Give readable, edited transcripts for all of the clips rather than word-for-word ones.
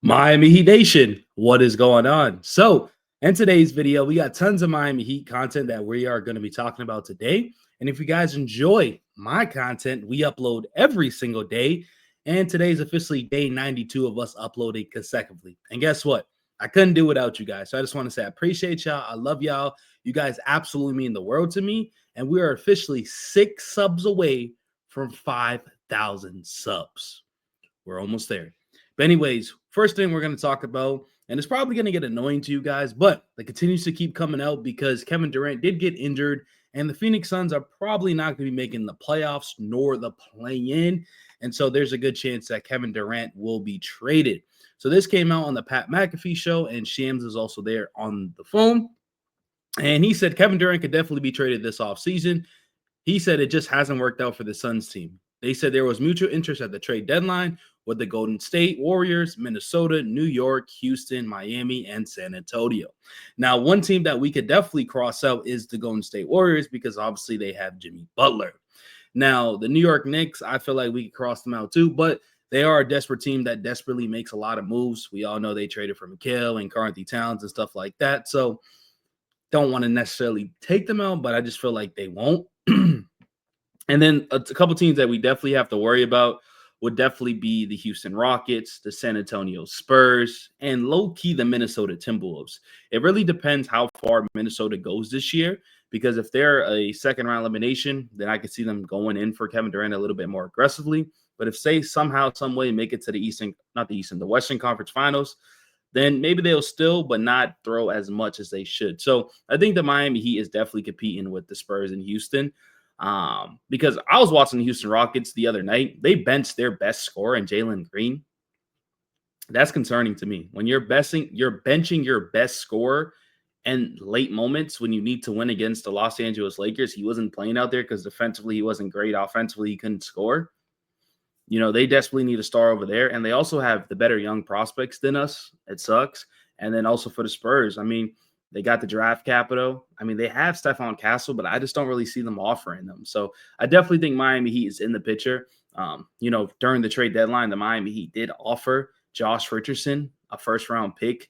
Miami Heat Nation, what is going on? So, in today's video, we got tons of Miami Heat content that we are going to be talking about today. And if you guys enjoy my content, we upload every single day. And today's officially day 92 of us uploading consecutively. And guess what? I couldn't do without you guys. So I just want to say I appreciate y'all. I love y'all. You guys absolutely mean the world to me. And we are officially 6 subs away from 5,000 subs. We're almost there. But anyways, first thing we're going to talk about, and it's probably going to get annoying to you guys, but it continues to keep coming out because Kevin Durant did get injured, and the Phoenix Suns are probably not going to be making the playoffs nor the play-in. And so there's a good chance that Kevin Durant will be traded. So this came out on the Pat McAfee show, and Shams is also there on the phone. And he said Kevin Durant could definitely be traded this offseason. He said it just hasn't worked out for the Suns team. They said there was mutual interest at the trade deadline with the Golden State Warriors, Minnesota, New York, Houston, Miami, and San Antonio. Now, one team that we could definitely cross out is the Golden State Warriors because obviously they have Jimmy Butler. Now, the New York Knicks, I feel like we could cross them out too, but they are a desperate team that desperately makes a lot of moves. We all know they traded for McHale and Karl Towns and stuff like that. So don't want to necessarily take them out, but I just feel like they won't. And then a couple teams that we definitely have to worry about would definitely be the Houston Rockets, the San Antonio Spurs, and low-key the Minnesota Timberwolves. It really depends how far Minnesota goes this year, because if they're a second-round elimination, then I could see them going in for Kevin Durant a little bit more aggressively. But if, say, somehow, some way make it to the Western Conference Finals, then maybe they'll still, but not throw as much as they should. So I think the Miami Heat is definitely competing with the Spurs in Houston. Because I was watching the Houston Rockets the other night. They benched their best scorer in Jalen Green. That's concerning to me. When you're benching your best scorer in late moments when you need to win against the Los Angeles Lakers. He wasn't playing out there because defensively he wasn't great. Offensively, he couldn't score. You know, they desperately need a star over there. And they also have the better young prospects than us. It sucks. And then also for the Spurs, I mean, they got the draft capital. I mean, they have Stephon Castle, but I just don't really see them offering them. So I definitely think Miami Heat is in the picture. During the trade deadline, the Miami Heat did offer Josh Richardson a first-round pick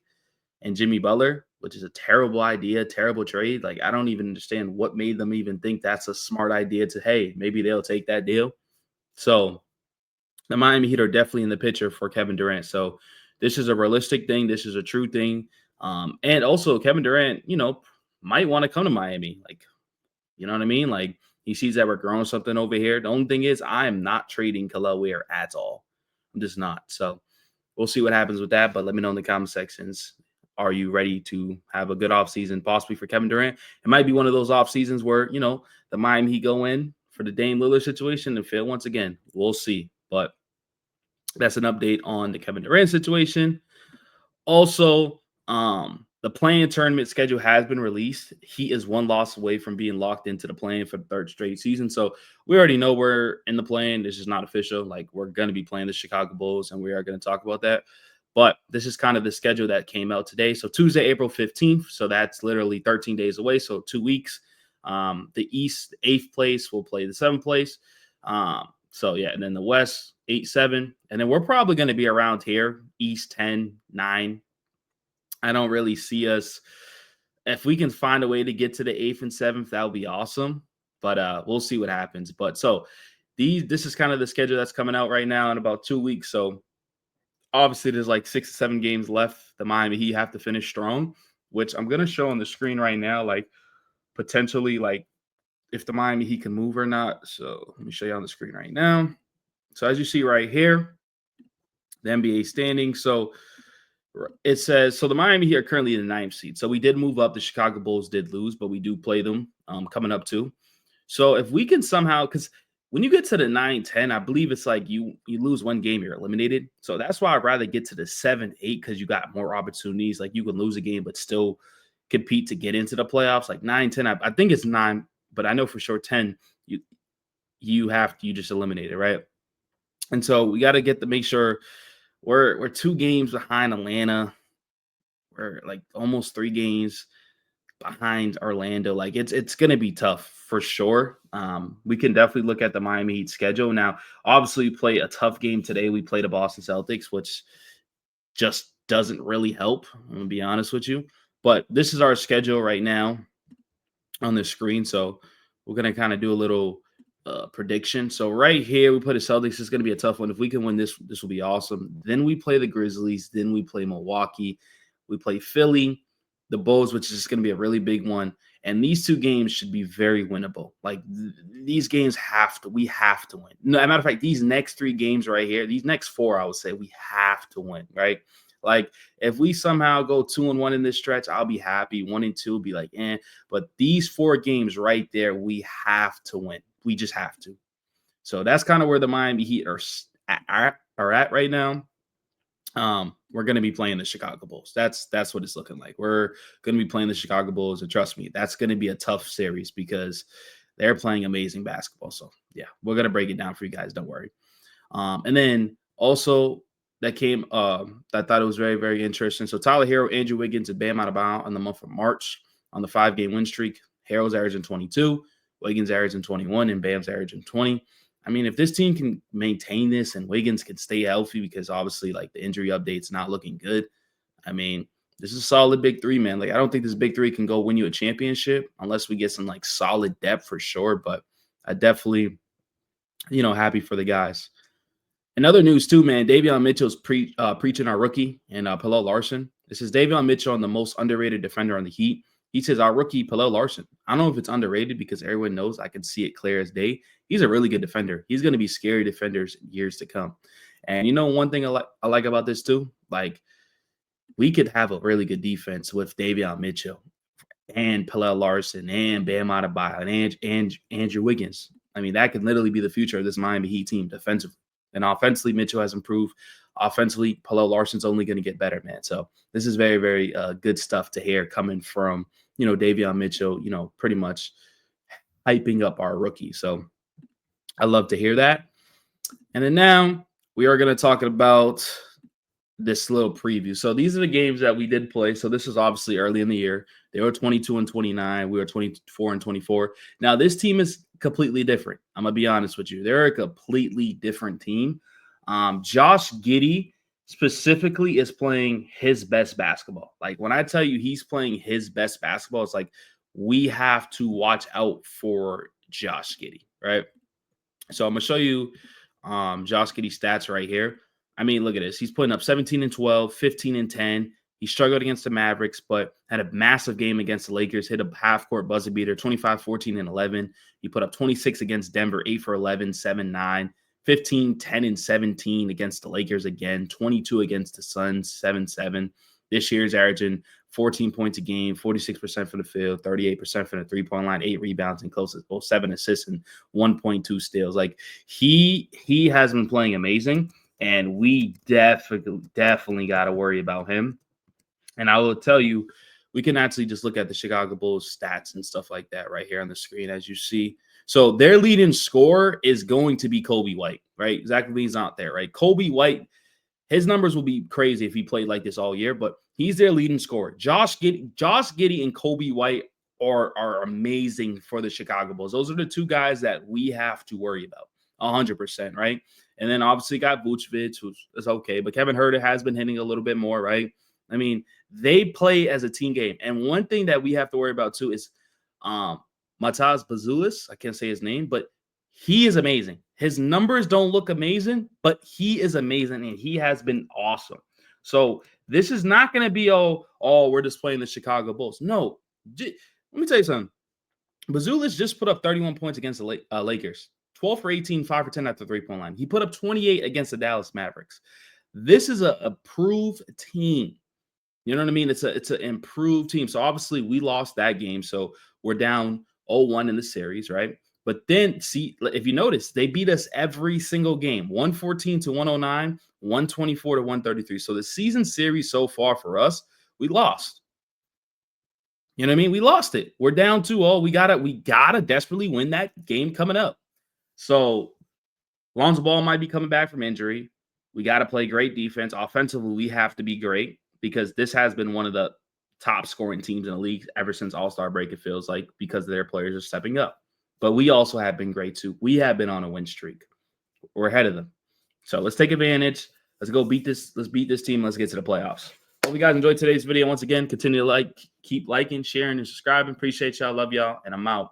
and Jimmy Butler, which is a terrible idea, terrible trade. Like, I don't even understand what made them even think that's a smart idea to, hey, maybe they'll take that deal. So the Miami Heat are definitely in the picture for Kevin Durant. So this is a realistic thing. This is a true thing. And also Kevin Durant, might want to come to Miami. Like, you know what I mean? Like, he sees that we're growing something over here. The only thing is I am not trading Kel'el Ware at all. I'm just not. So we'll see what happens with that. But let me know in the comment sections. Are you ready to have a good offseason possibly for Kevin Durant? It might be one of those off seasons where, the Miami Heat go in for the Dame Lillard situation and fail once again. We'll see. But that's an update on the Kevin Durant situation. Also, the play-in tournament schedule has been released. He is one loss away from being locked into the play-in for the third straight season. So we already know we're in the play-in. This is not official. Like, we're going to be playing the Chicago Bulls, and we are going to talk about that. But this is kind of the schedule that came out today. So Tuesday, April 15th. So that's literally 13 days away. So 2 weeks. The East, 8th place, will play the 7th place. And then the West, 8-7. And then we're probably going to be around here, East 10-9. I don't really see us. If we can find a way to get to the 8th and 7th, that would be awesome. But we'll see what happens. But so this is kind of the schedule that's coming out right now in about 2 weeks. So obviously there's like 6 to 7 games left. The Miami Heat have to finish strong, which I'm going to show on the screen right now, like potentially like if the Miami Heat can move or not. So let me show you on the screen right now. So as you see right here, the NBA standings. So it says, so the Miami Heat are currently in the 9th seed. So we did move up. The Chicago Bulls did lose, but we do play them coming up too. So if we can somehow, because when you get to the 9-10, I believe it's like you lose one game, you're eliminated. So that's why I'd rather get to the 7-8 because you got more opportunities. Like, you can lose a game, but still compete to get into the playoffs. Like 9-10, I think it's 9, but I know for sure 10, you just eliminate it, right? And so we got to make sure we're 2 games behind Atlanta. We're like almost 3 games behind Orlando. Like, it's going to be tough for sure. We can definitely look at the Miami Heat schedule. Now, obviously, we play a tough game today. We play the Boston Celtics, which just doesn't really help. I'm gonna be honest with you. But this is our schedule right now on the screen. So we're gonna kind of do a little prediction. So right here, we put a Celtics. It's gonna be a tough one. If we can win this, this will be awesome. Then we play the Grizzlies. Then we play Milwaukee. We play Philly, the Bulls, which is gonna be a really big one. And these two games should be very winnable. Like these games we have to win. No, as a matter of fact, these next three games right here, these next four, I would say we have to win, right? Like if we somehow go 2-1 in this stretch, I'll be happy. 1-2 will be like, eh. But these four games right there, we have to win. We just have to. So that's kind of where the Miami Heat are at right now. We're going to be playing the Chicago Bulls. That's what it's looking like. We're going to be playing the Chicago Bulls, and trust me, that's going to be a tough series because they're playing amazing basketball. So yeah, we're going to break it down for you guys. Don't worry. And then also that came, I thought it was very, very interesting. So Tyler Hero, Andrew Wiggins, and Bam Adebayo on the month of March on the 5-game win streak. Hero's averaging 22, Wiggins averaging 21, and Bam's averaging 20. I mean, if this team can maintain this and Wiggins can stay healthy, because obviously like the injury update's not looking good. I mean, this is a solid big three, man. Like, I don't think this big three can go win you a championship unless we get some like solid depth for sure. But I definitely, happy for the guys. In other news too, man, Davion Mitchell's preaching our rookie and Palo Larson. This is Davion Mitchell on the most underrated defender on the Heat. He says our rookie, Palo Larson. I don't know if it's underrated because everyone knows I can see it clear as day. He's a really good defender. He's going to be scary defenders in years to come. And one thing I like about this too, like we could have a really good defense with Davion Mitchell and Palo Larson and Bam Adebayo and Andrew Wiggins. I mean, that could literally be the future of this Miami Heat team defensively. And offensively, Mitchell has improved. Offensively, Palo Larson's only going to get better, man. So this is very, very good stuff to hear coming from, Davion Mitchell, pretty much hyping up our rookie. So I love to hear that. And then now we are going to talk about this little preview. So these are the games that we did play. So this is obviously early in the year. They were 22 and 29. We were 24 and 24. Now this team is completely different. I'm going to be honest with you. They're a completely different team. Josh Giddey specifically is playing his best basketball. Like when I tell you he's playing his best basketball, it's like we have to watch out for Josh Giddey, right? So I'm going to show you Josh Giddey's stats right here. I mean, look at this. He's putting up 17 and 12, 15 and 10. He struggled against the Mavericks, but had a massive game against the Lakers, hit a half-court buzzer beater, 25, 14, and 11. He put up 26 against Denver, 8 for 11, 7, 9, 15, 10, and 17 against the Lakers again, 22 against the Suns, 7, 7. This year's averaging 14 points a game, 46% from the field, 38% from the three-point line, 8 rebounds and close to 7 assists and 1.2 steals. Like he has been playing amazing, and we definitely got to worry about him. And I will tell you, we can actually just look at the Chicago Bulls stats and stuff like that right here on the screen, as you see. So their leading scorer is going to be Kobe White, right? Zach LaVine's not there, right? Kobe White, his numbers will be crazy if he played like this all year, but he's their leading scorer. Josh Giddey and Kobe White are amazing for the Chicago Bulls. Those are the two guys that we have to worry about 100%, right? And then obviously got Vucevic, who is okay, but Kevin Huerter has been hitting a little bit more, right? I mean, they play as a team game. And one thing that we have to worry about too is Mataz Bazulis. I can't say his name, but he is amazing. His numbers don't look amazing, but he is amazing, and he has been awesome. So this is not going to be, we're just playing the Chicago Bulls. No, let me tell you something. Bazulis just put up 31 points against the Lakers. 12 for 18, 5 for 10 at the three-point line. He put up 28 against the Dallas Mavericks. This is a improved team. You know what I mean? It's an improved team. So obviously we lost that game. So we're down 0-1 in the series, right? But then see, if you notice, they beat us every single game. 114 to 109, 124 to 133. So the season series so far for us, we lost. You know what I mean? We lost it. We're down 2-0. We gotta desperately win that game coming up. So Lonzo Ball might be coming back from injury. We got to play great defense. Offensively, we have to be great because this has been one of the top scoring teams in the league ever since All-Star break, it feels like, because their players are stepping up. But we also have been great too. We have been on a win streak. We're ahead of them. So let's take advantage. Let's go beat this. Let's beat this team. Let's get to the playoffs. Hope you guys enjoyed today's video. Once again, continue to keep liking, sharing, and subscribing. Appreciate y'all. Love y'all. And I'm out.